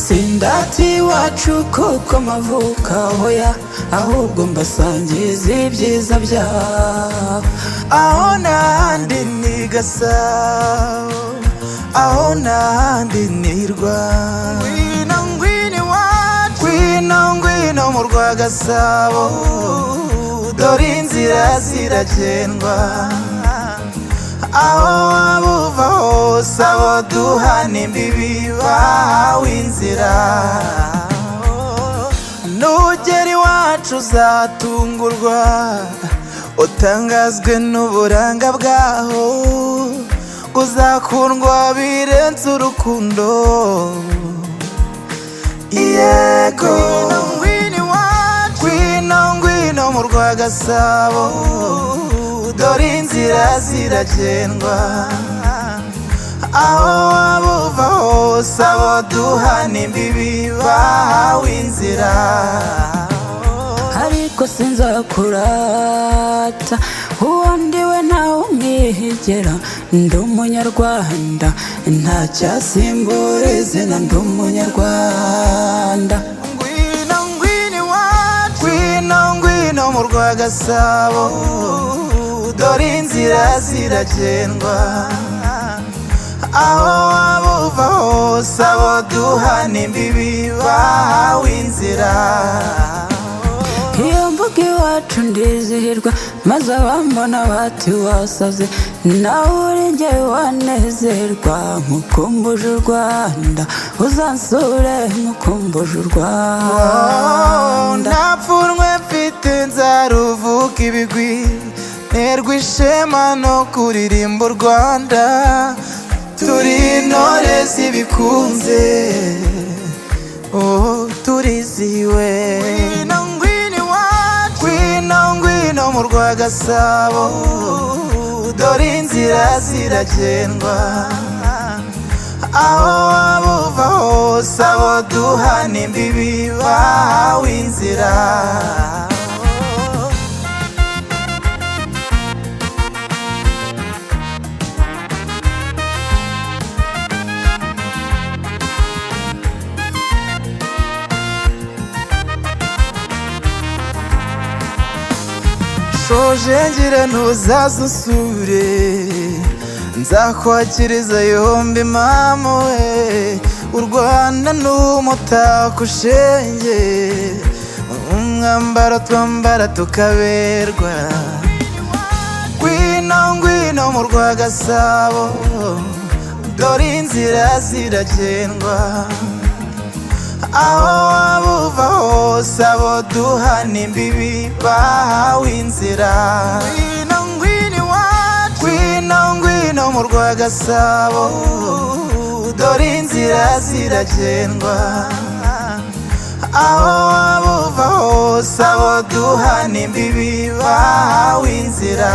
sindati wacu kuko mavuka hoya ahubwo mbasangiza ibyiza byaho aho nandi ni Gasabo aho nandi ni Rwanda ngwino mu rwa Gasabo dore inzira ziragendwa aho wabuva hose abo duhana imbibi bahawe inzira nugera iwacu uzatungurwa utangazwe n'uburanga bwaho uzakundwa birenze urukundo yego ngwino mu rwa Gasabo dore inzira ziragendwa aho wabuva hose abo duhana imbibi bahawe inzira ariko sinzakurata uwo ndiwe ntawe umwihigera ndi umunyarwanda ntacyasimbura izina ndi umunyarwanda ngwino mu rwa Gasabo dore inzira ziragendwa aho wabuva hose abo duhana imbibi bahawe inzira iyo mvuga iwacu ndizihirwa maze abambona bati wasaze nawe uri njye wanezerwa nkukumbuje u Rwanda uzansure nkukumbuje u Rwanda napfunwe mfite nzaruvuka ibigwi nterwa ishema no kuririmba u Rwanda turi intore zibikunze turizihiwe ngwino mu rwa Gasabo dore inzira ziragendwa aho wabuva hose abo duhana imbibi bahawe inzira shoje ngira ntuzaze usure nzakwakiriza yombi mama we u Rwanda n'umutako ushenge umwambaro twambara tukaberwa ngwino mu rwa Gasabo dore inzira ziragendwa aho wabuva hose abo duhana imbibi bahawe inzira ngwino mu rwa Gasabo dore inzira ziragendwa aho wabuva hose abo duhana imbibi bahawe inzira